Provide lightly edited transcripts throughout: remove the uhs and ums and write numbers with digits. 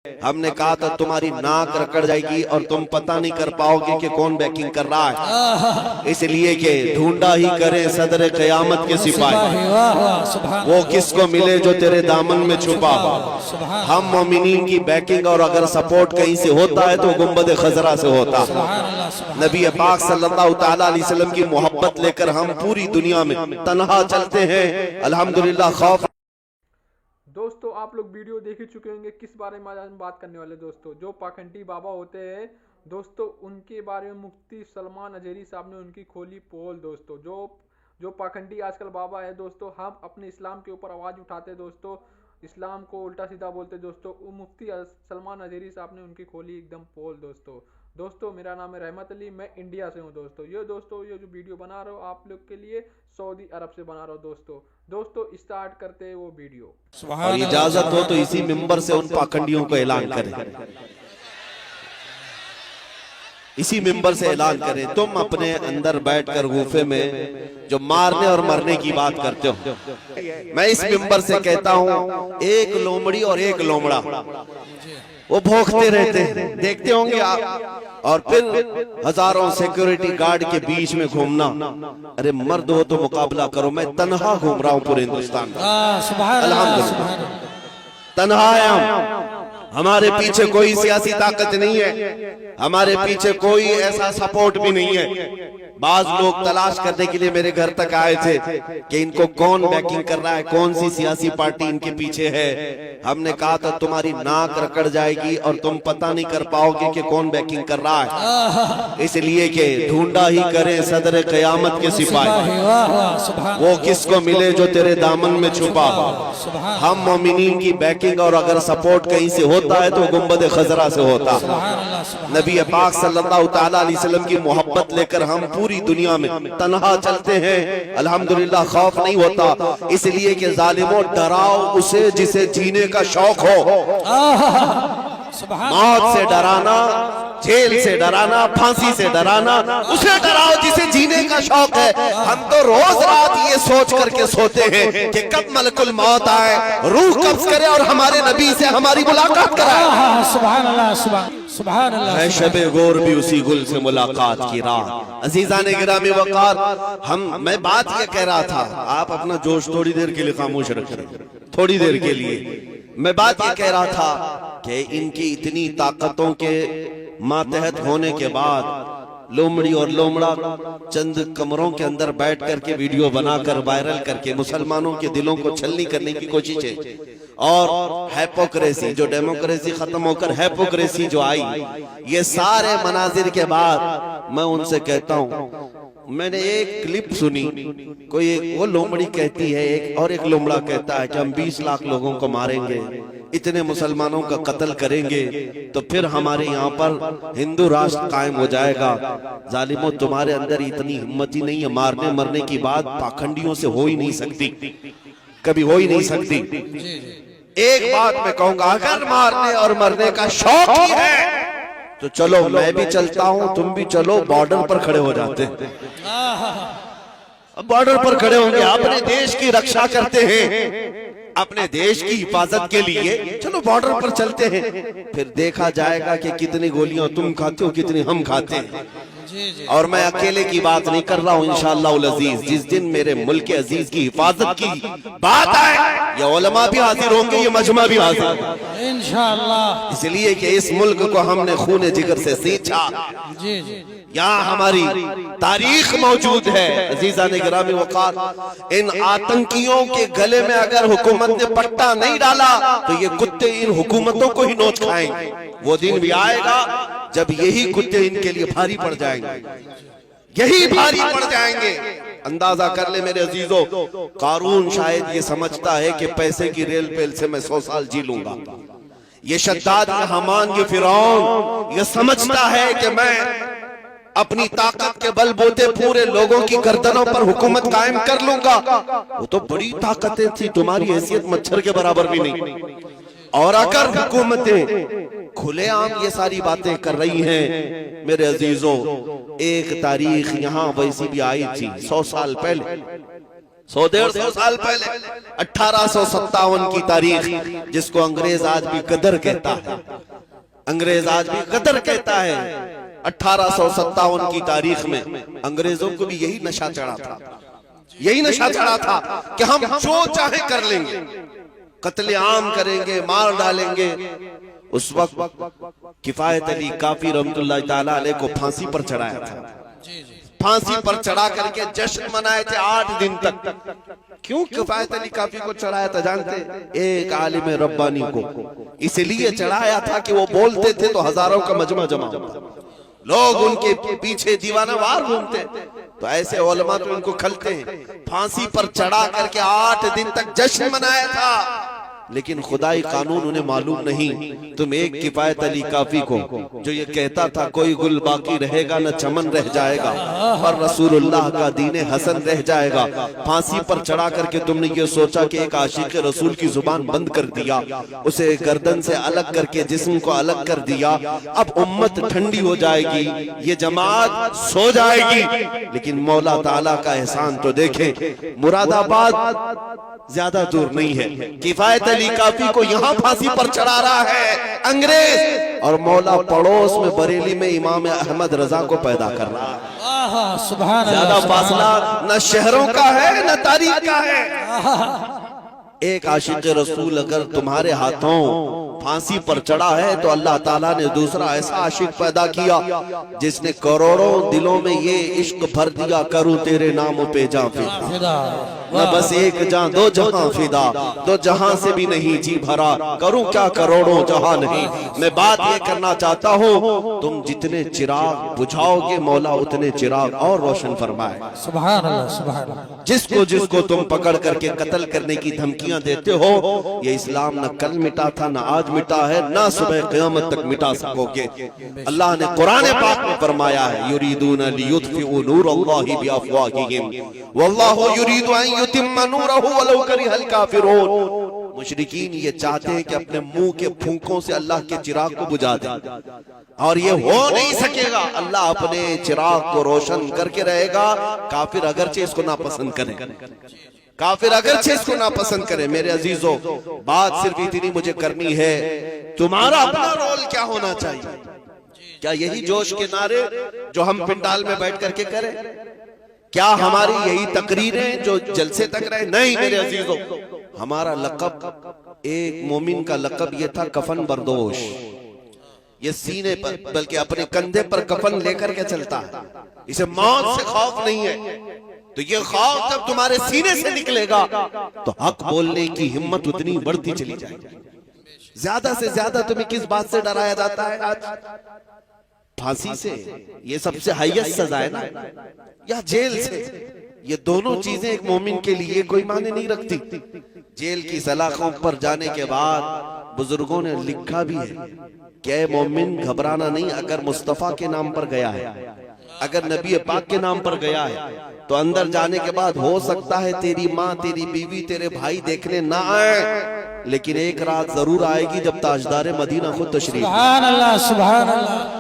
हमने कहा था तुम्हारी नाक रकड़ जाएगी और तुम पता नहीं कर पाओगे कि कौन बैकिंग कर रहा है, इसलिए कि ढूंढा ही करे सदर क़यामत के सिपाही, वो किसको मिले जो तेरे दामन में छुपा। हम मोमिनीन की बैकिंग और अगर सपोर्ट कहीं से होता है तो गुंबद खजरा से होता। नबी पाक सल्लल्लाहु तआला अलैहि वसल्लम की मोहब्बत लेकर हम पूरी दुनिया में तन्हा चलते हैं, अल्हम्दुलिल्लाह। खौफ दोस्तों आप लोग वीडियो देख ही चुके होंगे किस बारे में आज हम बात करने वाले। दोस्तों जो पाखंडी बाबा होते हैं दोस्तों, उनके बारे में मुफ्ती सलमान अजहरी साहब ने उनकी खोली पोल। दोस्तों जो पाखंडी आजकल बाबा है दोस्तों, हम अपने इस्लाम के ऊपर आवाज़ उठाते दोस्तों, इस्लाम को उल्टा सीधा बोलते दोस्तों, वो मुफ्ती सलमान अजहरी साहब ने उनकी खोली एकदम पोल। दोस्तों मेरा नाम है रहमत अली, मैं इंडिया से हूँ दोस्तों। ये जो वीडियो बना रहा हूँ आप लोग के लिए सऊदी अरब से बना रहा हूँ दोस्तों स्टार्ट करते हैं वो वीडियो। और इजाजत हो तो इसी मिंबर से उन पाखंडियों को ऐलान करें, इसी मिंबर से ऐलान करें, तुम अपने अंदर बैठकर गुफे में जो मारने और मरने की बात करते हो, मैं इस मिंबर से कहता हूं एक लोमड़ी और एक लोमड़ा वो भौंकते रहते हैं, देखते होंगे आप, और फिर हजारों सिक्योरिटी गार्ड के बीच में घूमना। अरे मर्द हो तो मुकाबला करो, मैं तन्हा घूम रहा हूं पूरे हिंदुस्तान में, अल्हम्दुलिल्लाह तन्हा है हम, हमारे पीछे कोई सियासी ताकत नहीं है, हमारे पीछे कोई ऐसा सपोर्ट भी नहीं है। बाज लोग तलाश करने के लिए मेरे घर तक आए थे कि इनको कौन बैकिंग कर रहा है, कौन सी सियासी पार्टी इनके पीछे है। हमने कहा था तुम्हारी नाक रकड़ जाएगी और तुम पता नहीं कर पाओगे कि कौन बैकिंग कर रहा है, इसलिए कि ढूंढा ही करे सदर क़यामत के सिपाही, वो किसको मिले जो तेरे दामन में छुपा। हम मोमिनीन की बैकिंग और अगर सपोर्ट कहीं से होता है तो गुंबद खजरा से होता। नबी पाक सल्लल्लाहु तआला अलैहि वसल्लम की मोहब्बत लेकर हम पूरी दुनिया में तन्हा चलते हैं, अल्हम्दुलिल्लाह। खौफ नहीं होता, इसलिए कि जालिमों डराओ उसे जिसे जीने का शौक हो। मौत से डराना, जेल से डराना, फांसी से डराना, उसे डराओ जिसे जीने का शौक है। हम तो रोज रात ये सोच करके सोते हैं कि कब मलकुल मौत आए, रूह कब्ज करे और हमारे नबी से हमारी मुलाकात कराए। सुभान अल्लाह, सुभान अल्लाह। है शबे गोर भी उसी गुल से मुलाकात की रात। अजीजान गिरामी वक़ार, मैं बात ये कह रहा था, आप अपना जोश थोड़ी देर के लिए खामोश रखें, थोड़ी देर के लिए। मैं बात ये कह रहा था कि इनकी इतनी ताकतों के मातहत होने के बाद लोमड़ी और लोमड़ा चंद कमरों के अंदर बैठ करके वीडियो बनाकर वायरल करके मुसलमानों के दिलों को छलनी करने की कोशिश है। और हैपोक्रेसी, जो डेमोक्रेसी खत्म होकर हैपोक्रेसी जो आई, ये सारे मनाजिर के बाद मैं उनसे कहता हूँ, मैंने एक क्लिप सुनी, कोई वो लोमड़ी कहती है एक और एक लोमड़ा कहता है कि हम 20 लाख लोगों को मारेंगे, इतने मुसलमानों का कत्ल करेंगे तो फिर हमारे यहाँ पर हिंदू राष्ट्र कायम हो जाएगा। जालिमों तुम्हारे अंदर इतनी हिम्मत ही नहीं है, मारने मरने की बात पाखंडियों से हो ही नहीं सकती, कभी हो ही नहीं सकती। एक बात मैं कहूंगा, अगर मारने और मरने का शौक ही है तो चलो मैं भी चलता हूं, तुम भी चलो, बॉर्डर पर खड़े हो जाते हैं। अब बॉर्डर पर खड़े होंगे, अपने देश की रक्षा करते हैं, अपने देश की हिफाजत के लिए चलो बॉर्डर पर चलते हैं, फिर देखा जाएगा कि कितनी गोलियां तुम खाते हो, कितनी हम खाते हैं। और मैं अकेले की बात नहीं कर रहा हूँ, इंशाअल्लाह अजीज, जिस दिन मेरे मुल्क अजीज की हिफाजत की बात आए, ये उलमा भी हाजिर होंगे, ये मजमा भी हाजिर इंशाअल्लाह, इसलिए कि इस मुल्क को हमने खून जिगर से सींचा। यहाँ हमारी तारीख मौजूद है। अजीज़ान गिरामी वक़ार, इन आतंकियों के गले में अगर हुकूमत ने पट्टा नहीं डाला तो ये कुत्ते इन हुकूमतों को ही नोच खाएंगे। वो दिन भी आएगा जब यही कुत्ते इनके लिए भारी पड़ जाएंगे, यही भारी पड़ जाएंगे। अंदाजा कर ले मेरे अजीजों, कारून शायद ये समझता है कि पैसे की रेल पेल से मैं 100 साल जी लूंगा। ये शद्दाद, ये हमान, ये फिरौन ये समझता है कि मैं अपनी ताकत के बलबूते पूरे लोगों की गर्दनों पर हुकूमत कायम कर लूंगा। वो तो बड़ी ताकतें थी, तुम्हारी हैसियत मच्छर के बराबर भी नहीं। और अगर हुकूमतें खुलेआम ये सारी बातें कर रही हैं, मेरे अजीजों, एक तारीख यहाँ वैसी भी आई थी 100 साल पहले। 100-150 سال پہلے 1857 کی تاریخ، جس کو انگریز آج بھی غدر کہتا ہے، انگریز آج بھی غدر کہتا ہے۔ 1857 کی تاریخ میں انگریزوں کو بھی یہی نشہ چڑھا تھا، یہی نشہ چڑھا تھا کہ ہم جو چاہے کر لیں گے، قتل عام کریں گے، مار ڈالیں گے۔ اس وقت کفایت علی کافی رحمت اللہ تعالیٰ علیہ کو پھانسی پر چڑھایا تھا، پھانسی پر چڑھا کر کے جشن منائے تھے 8 دن تک۔ کیوں کفایت علی کافی کو چڑھایا تھا جانتے؟ ایک عالم ربانی کو اس لیے چڑھایا تھا کہ وہ بولتے تھے تو ہزاروں کا مجمع جمع ہوتا، لوگ ان کے پیچھے دیوانہ وار گھومتے، تو ایسے علماء تو ان کو کھلتے ہیں۔ پھانسی پر چڑھا کر کے 8 دن تک جشن منایا تھا، لیکن خدائی قانون انہیں معلوم نہیں۔ تم ایک کفایت علی کافی کو جو یہ کہتا تھا کوئی گل باقی رہے گا نہ چمن رہ جائے گا، پر رسول اللہ کا دین حسن رہ جائے گا، پھانسی پر چڑھا کر کے تم نے یہ سوچا کہ ایک عاشق رسول کی زبان بند کر دیا، اسے گردن سے الگ کر کے جسم کو الگ کر دیا، اب امت ٹھنڈی ہو جائے گی، یہ جماعت سو جائے گی۔ لیکن مولا تعالیٰ کا احسان تو دیکھیں، مراد آباد زیادہ دور نہیں ہے، کفایت علی کافی کو یہاں پھانسی پر چڑھا رہا ہے انگریز، اور مولا پڑوس میں بریلی میں امام احمد رضا کو پیدا کر رہا ہے۔ سبحان اللہ، زیادہ فاصلہ نہ شہروں کا ہے نہ تاریخ کا ہے۔ ایک عاشق رسول اگر تمہارے ہاتھوں پھانسی پر چڑھا ہے تو اللہ تعالیٰ نے دوسرا ایسا عاشق پیدا کیا جس نے کروڑوں دلوں میں یہ عشق بھر دیا، کروں تیرے نام پہ جاں فدا، نہ بس ایک جاں دو جہاں فدا، دو جہاں سے بھی نہیں جی بھرا، کروں کیا کروڑوں جہاں نہیں۔ میں بات یہ کرنا چاہتا ہوں، تم جتنے چراغ بجھاؤ گے مولا اتنے چراغ اور روشن فرمائے۔ سبحان اللہ، سبحان اللہ۔ جس کو تم پکڑ کر کے قتل کرنے کی دھمکیاں دیتے ہو، یہ اسلام نہ کل مٹا تھا نہ آج مٹا ہے، نہ صبح قیامت تک مٹا سکو گے۔ اللہ نے قرآن پاک میں فرمایا ہے یریدون لیطفئوا نور اللہ بافواہہم واللہ یرید ان یتم نورہ ولو کرہ الکافرون۔ مشرکین یہ چاہتے ہیں کہ اپنے منہ کے پھونکوں سے اللہ کے چراغ کو بجھا دیں، اور یہ ہو نہیں سکے گا۔ اللہ اپنے چراغ کو روشن کر کے رہے گا، کافر اگرچہ اس کو ناپسند کریں، کافر اگرچہ اس کو ناپسند کریں۔ میرے عزیزو، بات صرف اتنی مجھے کرنی ہے، تمہارا اپنا رول کیا ہونا چاہیے؟ کیا یہی جوش کے نعرے جو ہم پنڈال میں بیٹھ کر کے کریں؟ کیا ہماری یہی تقریریں جو جلسے تک رہے؟ نہیں میرے عزیزو، ہمارا لقب، ایک مومن کا لقب یہ تھا کفن بردوش۔ یہ سینے پر بلکہ اپنے کندھے پر کفن لے کر کے چلتا ہے، اسے موت سے خوف نہیں ہے۔ تو یہ خوف جب تمہارے سینے سے نکلے گا تو حق بولنے کی ہمت اتنی بڑھتی چلی جائے گی۔ زیادہ سے زیادہ تمہیں کس بات سے ڈرایا جاتا ہے آج؟ پھانسی سے، یہ سب سے ہائیسٹ سزا ہے نا، یا جیل سے؟ یہ دونوں چیزیں ایک مومن کے لیے کوئی معنی نہیں رکھتی۔ جیل کی سلاخوں پر جانے کے بعد بزرگوں نے لکھا بھی ہے کہ اے مومن گھبرانا نہیں، اگر مصطفیٰ کے نام پر گیا ہے، اگر نبی پاک کے نام پر گیا ہے تو اندر جانے کے بعد ہو سکتا ہے تیری ماں، تیری بیوی، تیرے بھائی دیکھنے نہ آئے، لیکن ایک رات ضرور آئے گی جب تاجدار مدینہ خود تشریف۔ سبحان اللہ، سبحان اللہ۔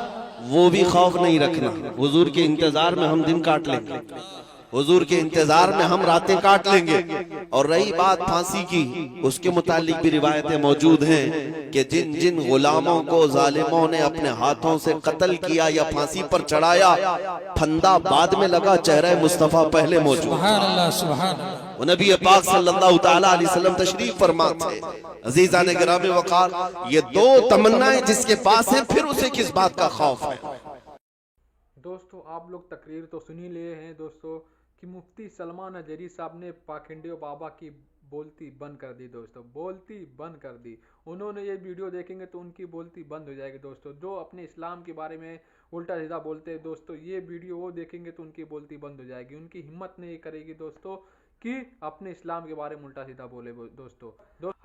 وہ بھی خوف نہیں رکھنا، حضور کے انتظار میں ہم دن کاٹ لیں گے، حضور کے انتظار میں ہم راتیں کاٹ لیں گے۔ اور رہی بات پھانسی کی، اس کے متعلق بھی روایتیں موجود ہیں کہ جن جن غلاموں کو ظالموں نے اپنے ہاتھوں سے قتل کیا یا پھانسی پر چڑھایا، پھندا بعد میں لگا، چہرہ مصطفیٰ پہلے موجود۔ سبحان اللہ، سبحان اللہ۔ وہ نبی پاک صلی اللہ تعالیٰ علیہ وسلم تشریف فرما تھے۔ عزیزان گرامی وقار، یہ دو تمنائیں جس کے پاس ہیں، پھر اسے کس بات کا خوف ہے؟ دوستو آپ لوگ تقریر تو سنی لے ہیں دوستو کہ مفتی سلمان اجری صاحب نے پاکھنڈیوں بابا کی بولتی بند کر دی دوستو، بولتی بند کر دی۔ انہوں نے یہ ویڈیو دیکھیں گے تو ان کی بولتی بند ہو جائے گی دوستو۔ جو اپنے اسلام کے بارے میں الٹا سیدھا بولتے ہیں دوستو، یہ ویڈیو وہ دیکھیں گے تو ان کی بولتی بند ہو جائے گی۔ ان کی ہمت نہیں کرے گی دوستو کہ اپنے اسلام کے بارے میں الٹا سیدھا بولے دوستو۔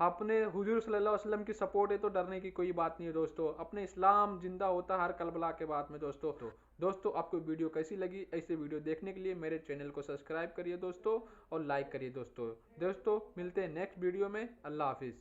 اپنے حضور صلی اللہ علیہ وسلم کی سپورٹ ہے تو ڈرنے کی کوئی بات نہیں ہے دوستو۔ اپنے اسلام زندہ ہوتا ہے ہر کربلا کے بعد میں دوستو۔ آپ کو ویڈیو کیسی لگی؟ ایسے ویڈیو دیکھنے کے لیے میرے چینل کو سبسکرائب کریے دوستو اور لائک کریے دوستو۔ ملتے ہیں نیکسٹ ویڈیو میں۔ اللہ حافظ۔